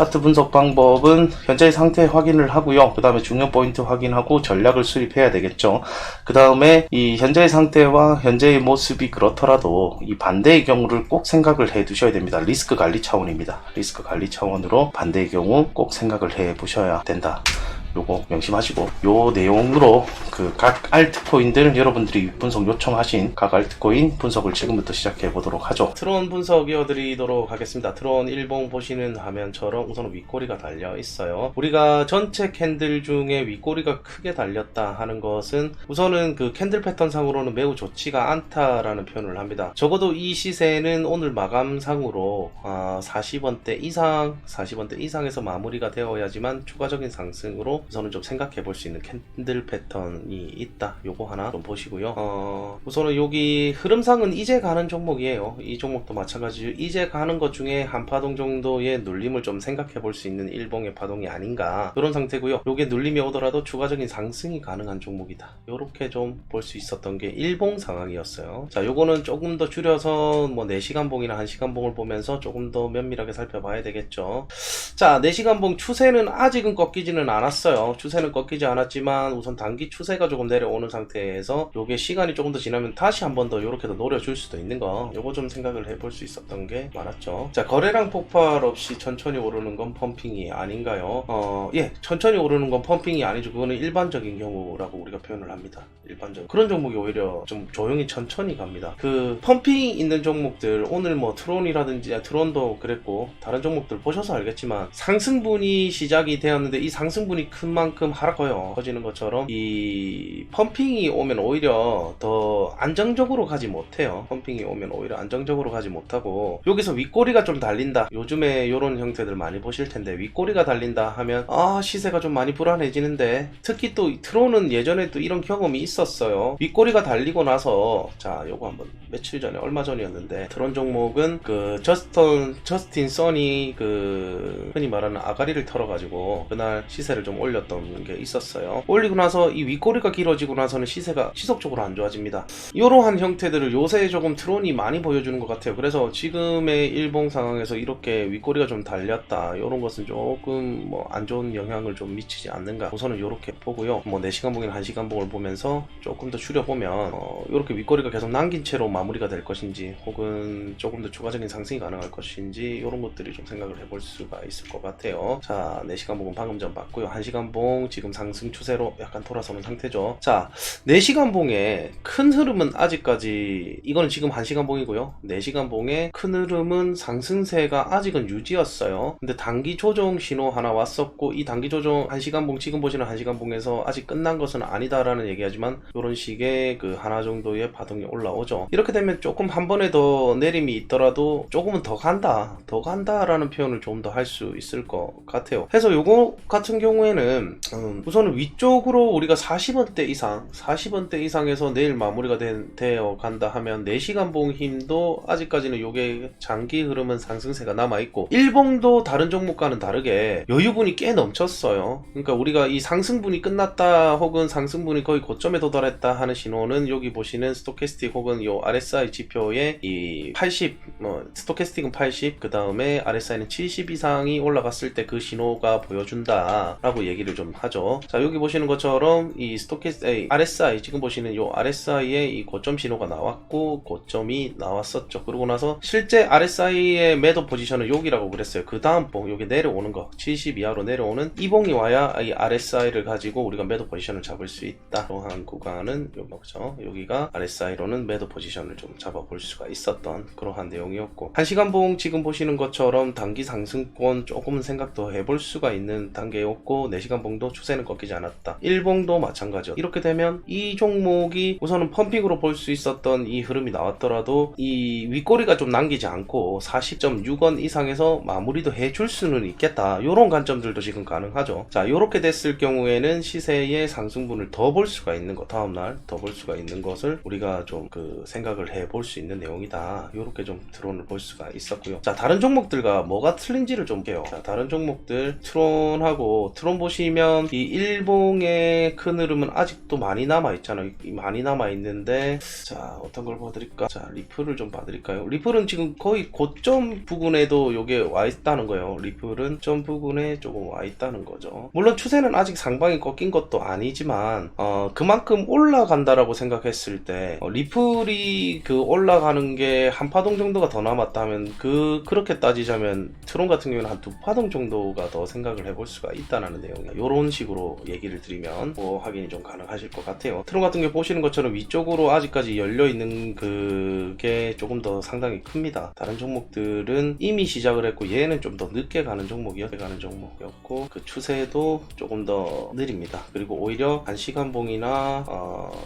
차트 분석 방법은 현재의 상태 확인을 하고요. 그 다음에 중요 포인트 확인하고 전략을 수립해야 되겠죠. 그 다음에 이 현재의 상태와 현재의 모습이 그렇더라도 이 반대의 경우를 꼭 생각을 해 두셔야 됩니다. 리스크 관리 차원입니다. 리스크 관리 차원으로 반대의 경우 꼭 생각을 해 보셔야 된다. 요거 명심하시고, 요 내용으로 그 각 알트코인들 여러분들이 분석 요청하신 각 알트코인 분석을 지금부터 시작해 보도록 하죠. 트론 분석 이어드리도록 하겠습니다. 트론 일봉 보시는 화면처럼 우선 윗꼬리가 달려 있어요. 우리가 전체 캔들 중에 윗꼬리가 크게 달렸다 하는 것은 우선은 그 캔들 패턴 상으로는 매우 좋지가 않다라는 표현을 합니다. 적어도 이 시세는 오늘 마감상으로 40원대 이상에서 마무리가 되어야지만 추가적인 상승으로 우선은 좀 생각해 볼 수 있는 캔들 패턴이 있다. 요거 하나 좀 보시고요. 우선은 여기 흐름상은 이제 가는 종목이에요. 이 종목도 마찬가지로 이제 가는 것 중에 한 파동 정도의 눌림을 좀 생각해 볼 수 있는 일봉의 파동이 아닌가, 이런 상태고요. 요게 눌림이 오더라도 추가적인 상승이 가능한 종목이다. 요렇게 좀 볼 수 있었던 게 일봉 상황이었어요. 자, 요거는 조금 더 줄여서 뭐 4시간 봉이나 1시간 봉을 보면서 조금 더 면밀하게 살펴봐야 되겠죠. 자, 4시간 봉 추세는 아직은 꺾이지는 않았어요. 추세는 꺾이지 않았지만 우선 단기 추세가 조금 내려오는 상태에서 요게 시간이 조금 더 지나면 다시 한 번 더 요렇게 더 노려줄 수도 있는 거, 요거 좀 생각을 해볼 수 있었던 게 많았죠. 자, 거래량 폭발 없이 천천히 오르는 건 펌핑이 아닌가요? 예, 천천히 오르는 건 펌핑이 아니죠. 그거는 일반적인 경우라고 우리가 표현을 합니다. 일반적 그런 종목이 오히려 좀 조용히 천천히 갑니다. 그 펌핑이 있는 종목들, 오늘 뭐 트론이라든지, 트론도 그랬고 다른 종목들 보셔서 알겠지만 상승분이 시작이 되었는데 이 상승분이 큰 만큼 하락해요. 커지는 것처럼 이 펌핑이 오면 오히려 더 안정적으로 가지 못해요. 펌핑이 오면 오히려 안정적으로 가지 못하고, 여기서 윗꼬리가 좀 달린다. 요즘에 요런 형태들 많이 보실 텐데, 윗꼬리가 달린다 하면 시세가 좀 많이 불안해지는데, 특히 또 트론은 예전에 또 이런 경험이 있었어요. 윗꼬리가 달리고 나서, 자, 요거 한번 며칠 전에, 얼마 전이었는데, 트론 종목은 그 저스틴 선이 그 흔히 말하는 아가리를 털어가지고 그날 시세를 좀 올렸던 게 있었어요. 올리고 나서 이 윗꼬리가 길어지고 나서는 시세가 지속적으로 안 좋아집니다. 이러한 형태들을 요새 조금 트론이 많이 보여주는 것 같아요. 그래서 지금의 일봉 상황에서 이렇게 윗꼬리가 좀 달렸다, 이런 것은 조금 뭐 안 좋은 영향을 좀 미치지 않는가, 우선은 이렇게 보고요. 뭐 4시간 봉이나 1시간 봉을 보면서 조금 더 줄여보면 이렇게 윗꼬리가 계속 남긴 채로 마무리가 될 것인지, 혹은 조금 더 추가적인 상승이 가능할 것인지, 이런 것들이 좀 생각을 해볼 수가 있을 것 같아요. 자, 4시간 봉은 방금 전 봤고요. 1시간 봉 지금 상승 추세로 약간 돌아서는 상태죠. 자, 4시간 봉의 큰 흐름은 아직까지, 이거는 지금 1시간 봉이고요. 4시간 봉의 큰 흐름은 상승세가 아직은 유지였어요. 근데 단기 조정 신호 하나 왔었고, 이 단기 조정 1시간 봉, 지금 보시는 1시간 봉에서 아직 끝난 것은 아니다라는 얘기하지만, 이런 식의 그 하나 정도의 파동이 올라오죠. 이렇게 되면 조금 한 번에 더 내림이 있더라도 조금은 더 간다라는 표현을 좀 더 할 수 있을 것 같아요. 해서 요거 같은 경우에는 우선은 위쪽으로 우리가 40원대 이상에서 내일 마무리가 되어 간다 하면 4시간 봉 힘도 아직까지는 요게 장기 흐름은 상승세가 남아있고, 일봉도 다른 종목과는 다르게 여유분이 꽤 넘쳤어요. 그러니까 우리가 이 상승분이 끝났다, 혹은 상승분이 거의 고점에 도달했다 하는 신호는 여기 보시는 스토캐스틱 혹은 요 RSI 지표에 이 80, 스토캐스틱은 80, 그 다음에 RSI는 70 이상이 올라갔을 때 그 신호가 보여준다 라고 얘기를 좀 하죠. 자, 여기 보시는 것처럼 이 RSI, 지금 보시는 요 RSI의 이 고점 신호가 나왔고, 고점이 나왔었죠. 그러고 나서 실제 RSI의 매도 포지션은 여기라고 그랬어요. 그 다음 봉, 여기 내려오는 거, 70 이하로 내려오는 이 봉이 와야 이 RSI를 가지고 우리가 매도 포지션을 잡을 수 있다. 그러한 구간은 여기죠. 여기가 RSI로는 매도 포지션을 좀 잡아볼 수가 있었던 그러한 내용이었고, 1시간 봉 지금 보시는 것처럼 단기 상승권 조금은 생각도 해볼 수가 있는 단계였고, 4시간 봉도 추세는 꺾이지 않았다. 일봉도 마찬가지죠. 이렇게 되면 이 종목이 우선은 펌핑으로 볼 수 있었던 이 흐름이 나왔더라도 이 윗꼬리가 좀 남기지 않고 40.6원 이상에서 마무리도 해줄 수는 있겠다, 이런 관점들도 지금 가능하죠. 자, 이렇게 됐을 경우에는 시세의 상승분을 더 볼 수가 있는 것, 다음날 더 볼 수가 있는 것을 우리가 좀 그 생각을 해볼 수 있는 내용이다. 이렇게 좀 드론을 볼 수가 있었고요. 자, 다른 종목들과 뭐가 틀린지를 좀 볼게요. 자, 다른 종목들 트론하고, 트론 보시면 이 일봉의 큰 흐름은 아직도 많이 남아있잖아요. 많이 남아있는데, 자, 어떤 걸 봐드릴까? 자, 리플을 좀 봐드릴까요? 리플은 지금 거의 고점 부근에도 요게 와있다는 거예요. 리플은 점 부근에 조금 와있다는 거죠. 물론 추세는 아직 상방이 꺾인 것도 아니지만, 그만큼 올라간다라고 생각했을 때, 리플이 그 올라가는 게 한 파동 정도가 더 남았다면, 그렇게 따지자면, 트론 같은 경우는 한 두 파동 정도가 더 생각을 해볼 수가 있다는 내용이에요. 요런 식으로 얘기를 드리면, 확인이 좀 가능하실 것 같아요. 트론 같은 경우 보시는 것처럼 위쪽으로 아직까지 열려있는 그게 조금 더 상당히 큽니다. 다른 종목들은 이미 시작을 했고, 얘는 좀 더 늦게 가는 종목이었고, 그 추세도 조금 더 느립니다. 그리고 오히려 1시간봉이나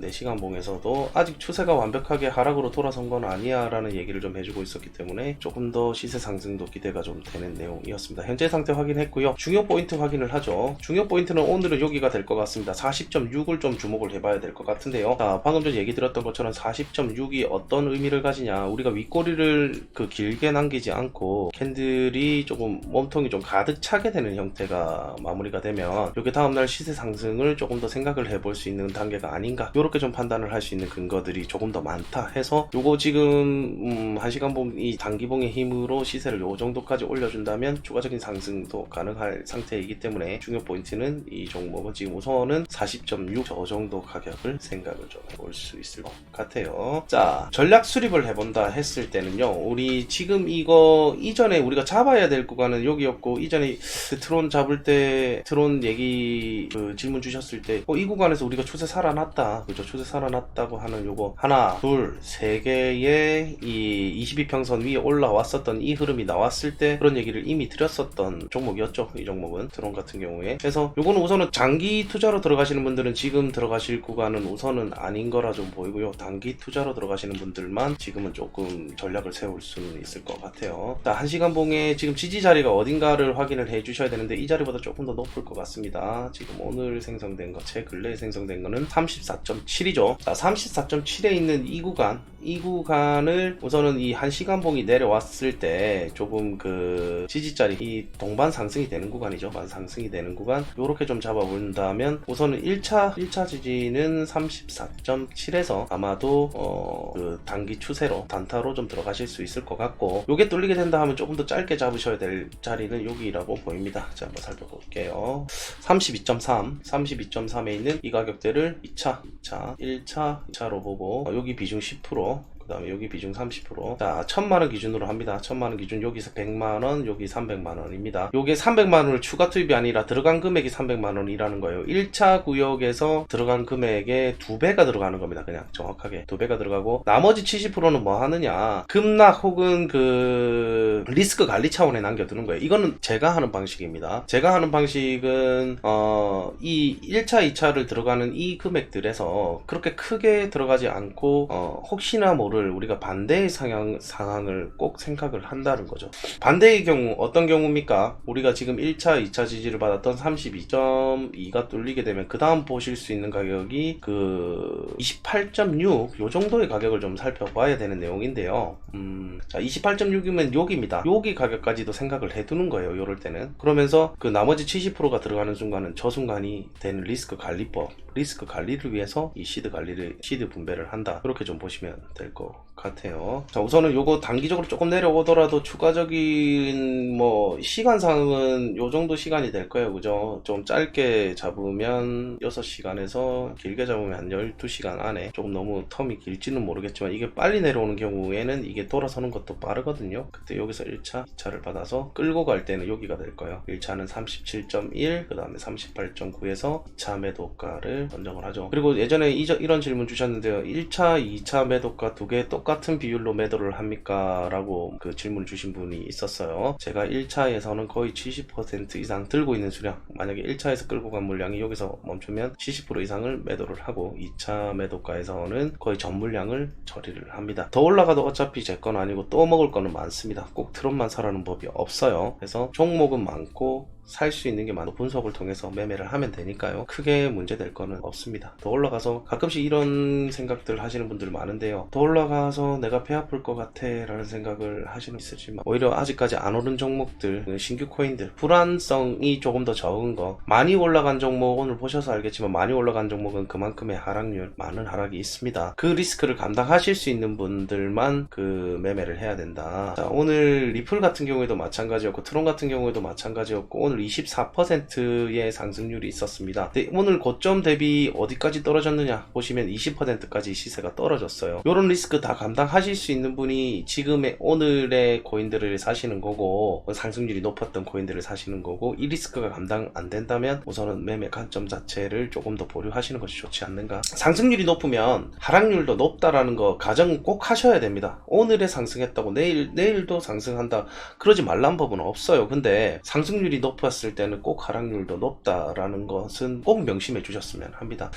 4시간봉에서도 아직 추세가 완벽하게 하락으로 돌아선 건 아니야 라는 얘기를 좀 해주고 있었기 때문에 조금 더 시세 상승도 기대가 좀 되는 내용이었습니다. 현재 상태 확인했고요. 중요 포인트 확인을 하죠. 중요 포인트는 오늘은 여기가 될 것 같습니다. 40.6을 좀 주목을 해봐야 될 것 같은데요. 자, 방금 전 얘기 드렸던 것처럼 40.6이 어떤 의미를 가지냐, 우리가 윗꼬리를 길게 남기지 않고 캔들이 조금 몸통이 좀 가득 차게 되는 형태가 마무리가 되면 이게 다음날 시세 상승을 조금 더 생각을 해볼 수 있는 단계가 아닌가, 이렇게 좀 판단을 할 수 있는 근거들이 조금 더 많다 해서 요거 지금 1시간봉 이 단기봉의 힘으로 시세를 요 정도까지 올려준다면 추가적인 상승도 가능할 상태이기 때문에 중요 포인트는 이 종목은 지금 우선은 40.6 저 정도 가격을 생각을 좀 해볼 수 있을 것 같아요. 자, 전략 수립을 해본다 했을 때는요, 우리 지금 이거 이전에 우리가 잡아야 될 구간은 여기였고, 이전에 그 트론 잡을 때 트론 얘기 질문 주셨을 때 이 구간에서 우리가 추세 살아났다, 그죠? 추세 살아났다고 하는 요거 하나 둘 세 개의 이 22평선 위에 올라왔었던 이 흐름이 나왔을 때 그런 얘기를 이미 드렸었던 종목이었죠. 이 종목은 트론 같은 경우에. 그래서 요거는 우선은 장기 투자로 들어가시는 분들은 지금 들어가실 구간은 우선은 아닌 거라 좀 보이고요. 단기 투자로 들어가시는 분들만 지금은 조금 전략을 세울 수는 있을 것 같아요. 자, 1시간봉에 지금 지지 자리가 어딘가를 확인을 해 주셔야 되는데 이 자리보다 조금 더 높을 것 같습니다. 지금 오늘 생성된 거, 제 근래에 생성된 거는 34.7이죠. 자, 34.7에 있는 이 구간을 우선은 이 1시간봉이 내려왔을 때 조금 그 지지자리, 이 동반 상승이 되는 구간이죠. 반 상승이 되는 구간, 요렇게 좀 잡아본다면 우선은 1차 지지는 34.7에서 아마도 그 단기 추세로 단타로 좀 들어가실 수 있을 것 같고, 요게 뚫리게 된다 하면 조금 더 짧게 잡으셔야 될 자리는 여기라고 보입니다. 자, 한번 살펴볼게요. 32.3에 있는 이 가격대를 1차, 2차로 보고, 여기 비중 10%, 그 다음에 여기 비중 30%. 자, 1000만원 기준으로 합니다. 1000만원 기준, 여기서 100만원, 여기 300만원입니다. 요게 300만원을 추가 투입이 아니라 들어간 금액이 300만원이라는 거예요. 1차 구역에서 들어간 금액의 2배가 들어가는 겁니다. 그냥 정확하게 2배가 들어가고, 나머지 70%는 뭐 하느냐, 급락 혹은 그 리스크 관리 차원에 남겨두는 거예요. 이거는 제가 하는 방식입니다. 제가 하는 방식은 이 1차, 2차를 들어가는 이 금액들에서 그렇게 크게 들어가지 않고 혹시나 모를 우리가 반대의 상황을 꼭 생각을 한다는 거죠. 반대의 경우 어떤 경우입니까? 우리가 지금 1차, 2차 지지를 받았던 32.2가 뚫리게 되면 그 다음 보실 수 있는 가격이 그 28.6 요 정도의 가격을 좀 살펴봐야 되는 내용인데요. 자, 28.6이면 여기입니다. 여기 가격까지도 생각을 해두는 거예요. 요럴 때는. 그러면서 그 나머지 70%가 들어가는 순간은 저 순간이 되는 리스크 관리법, 리스크 관리를 위해서 이 시드 분배를 한다, 그렇게 좀 보시면 될 것 같아요. 자, 우선은 요거 단기적으로 조금 내려오더라도 추가적인 뭐 시간상은 요 정도 시간이 될 거예요. 그죠? 좀 짧게 잡으면 6시간에서 길게 잡으면 한 12시간 안에, 조금 너무 텀이 길지는 모르겠지만 이게 빨리 내려오는 경우에는 이게 돌아서는 것도 빠르거든요. 그때 여기서 1차, 2차를 받아서 끌고 갈 때는 여기가 될 거예요. 1차는 37.1, 그 다음에 38.9에서 2차 매도가를 선정을 하죠. 그리고 예전에 이런 질문 주셨는데요. 1차, 2차 매도가 두 개 똑같은 비율로 매도를 합니까? 라고 그 질문 주신 분이 있었어요. 제가 1차에서는 거의 70% 이상 들고 있는 수량, 만약에 1차에서 끌고 간 물량이 여기서 멈추면 70% 이상을 매도를 하고, 2차 매도가에서는 거의 전 물량을 처리를 합니다. 더 올라가도 어차피 제 건 아니고 또 먹을 거는 많습니다. 꼭 트론만 사라는 법이 없어요. 그래서 종목은 많고 살 수 있는 게 많고 분석을 통해서 매매를 하면 되니까요. 크게 문제될 거는 없습니다. 더 올라가서 가끔씩 이런 생각들 하시는 분들 많은데요. 더 올라가서 내가 배 아플 것 같아 라는 생각을 하시는 있으지만 오히려 아직까지 안 오른 종목들, 신규 코인들, 불안성이 조금 더 적은 거, 많이 올라간 종목 오늘 보셔서 알겠지만 많이 올라간 종목은 그만큼의 하락률, 많은 하락이 있습니다. 그 리스크를 감당하실 수 있는 분들만 그 매매를 해야 된다. 자, 오늘 리플 같은 경우에도 마찬가지였고 트론 같은 경우에도 마찬가지였고 오늘 24%의 상승률이 있었습니다. 근데 오늘 고점 대비 어디까지 떨어졌느냐 보시면 20%까지 시세가 떨어졌어요. 이런 리스크 다 감당하실 수 있는 분이 지금의 오늘의 코인들을 사시는 거고 상승률이 높았던 코인들을 사시는 거고, 이 리스크가 감당 안 된다면 우선은 매매 관점 자체를 조금 더 보류하시는 것이 좋지 않는가. 상승률이 높으면 하락률도 높다라는 거 가정은 꼭 하셔야 됩니다. 오늘에 상승했다고 내일도 상승한다 그러지 말란 법은 없어요. 근데 상승률이 높았을 때는 꼭 하락률도 높다라는 것은 꼭 명심해 주셨으면 합니다.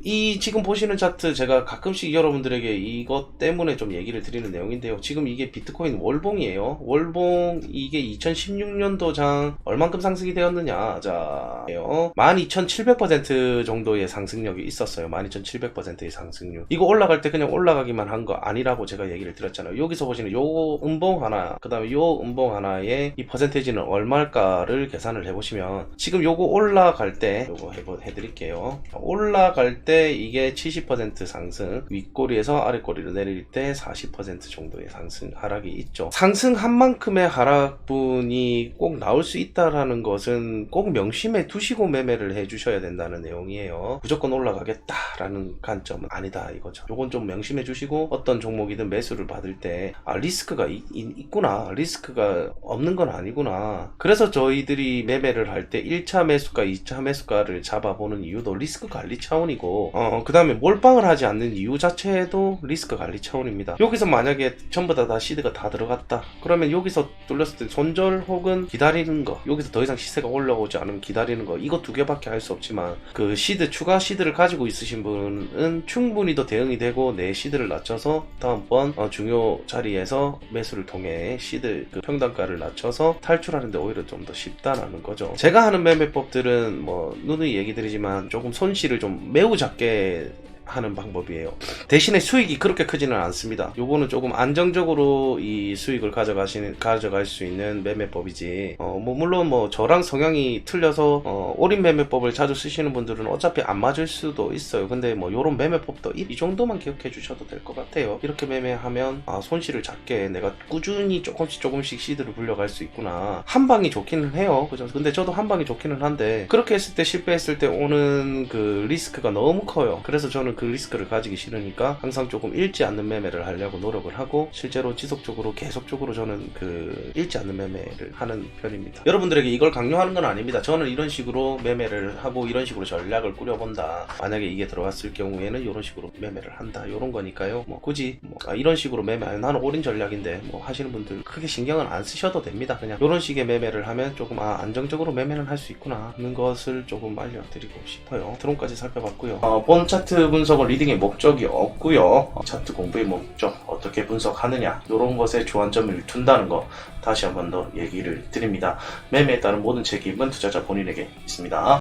이 지금 보시는 차트 제가 가끔씩 여러분들에게 이것 때문에 좀 얘기를 드리는 내용인데요. 지금 이게 비트코인 월봉이에요. 월봉 이게 2016년도장 얼만큼 상승이 되었느냐. 자, 12,700% 정도의 상승력이 있었어요. 12,700%의 상승률. 이거 올라갈 때 그냥 올라가기만 한 거 아니라고 제가 얘기를 드렸잖아요. 여기서 보시는 요 음봉 하나, 그 다음에 요 음봉 하나의 이 퍼센테이지는 얼마일까를 계산을 해보시면 지금 요거 올라갈 때 요거 해드릴게요. 올라갈 때 이게 70% 상승, 윗꼬리에서 아랫꼬리로 내릴 때 40% 정도의 상승, 하락이 있죠. 상승한 만큼의 하락분이 꼭 나올 수 있다라는 것은 꼭 명심해 두시고 매매를 해주셔야 된다는 내용이에요. 무조건 올라가겠다라는 관점은 아니다 이거죠. 요건 좀 명심해 주시고 어떤 종목이든 매수를 받을 때 리스크가 있구나, 리스크가 없는 건 아니구나. 그래서 저희들이 매매를 할 때 1차 매수가 2차 매수가를 잡아보는 이유도 리스크 관리 차원이고, 그 다음에 몰빵을 하지 않는 이유 자체도 리스크 관리 차원입니다. 여기서 만약에 전부 다 시드가 다 들어갔다 그러면 여기서 뚫렸을 때 손절 혹은 기다리는 거, 여기서 더 이상 시세가 올라오지 않으면 기다리는 거, 이거 두 개밖에 할 수 없지만 그 시드, 추가 시드를 가지고 있으신 분은 충분히 더 대응이 되고 내 시드를 낮춰서 다음번 중요 자리에서 매수를 통해 시드 그 평단가를 낮춰서 탈출하는데 오히려 좀 더 쉽다라는 거죠. 제가 하는 매매법들은 뭐 누누이 얘기 드리지만 조금 손실을 좀 매우 작게 하는 방법이에요. 대신에 수익이 그렇게 크지는 않습니다. 요거는 조금 안정적으로 이 수익을 가져갈 수 있는 매매법이지, 물론 저랑 성향이 틀려서 올인 매매법을 자주 쓰시는 분들은 어차피 안 맞을 수도 있어요. 근데 요런 매매법도 이 정도만 기억해 주셔도 될 것 같아요. 이렇게 매매하면 손실을 작게 내가 꾸준히 조금씩 시드를 불려갈 수 있구나. 한 방이 좋기는 해요. 그죠? 근데 저도 한 방이 좋기는 한데 그렇게 했을 때, 실패했을 때 오는 그 리스크가 너무 커요. 그래서 저는 그 리스크를 가지기 싫으니까 항상 조금 읽지 않는 매매를 하려고 노력을 하고, 실제로 지속적으로 계속적으로 저는 그 읽지 않는 매매를 하는 편입니다. 여러분들에게 이걸 강요하는 건 아닙니다. 저는 이런 식으로 매매를 하고 이런 식으로 전략을 꾸려본다, 만약에 이게 들어갔을 경우에는 이런 식으로 매매를 한다, 이런 거니까요. 굳이 이런 식으로 매매, 나는 올인 전략인데 하시는 분들 크게 신경은 안 쓰셔도 됩니다. 그냥 이런 식의 매매를 하면 조금 안정적으로 매매는 할 수 있구나 하는 것을 조금 알려드리고 싶어요. 드론까지 살펴봤고요. 본 차트 분석은 리딩의 목적이 없고요. 차트 공부의 목적, 어떻게 분석하느냐, 이런 것에 주안점을 둔다는 거 다시 한 번 더 얘기를 드립니다. 매매에 따른 모든 책임은 투자자 본인에게 있습니다.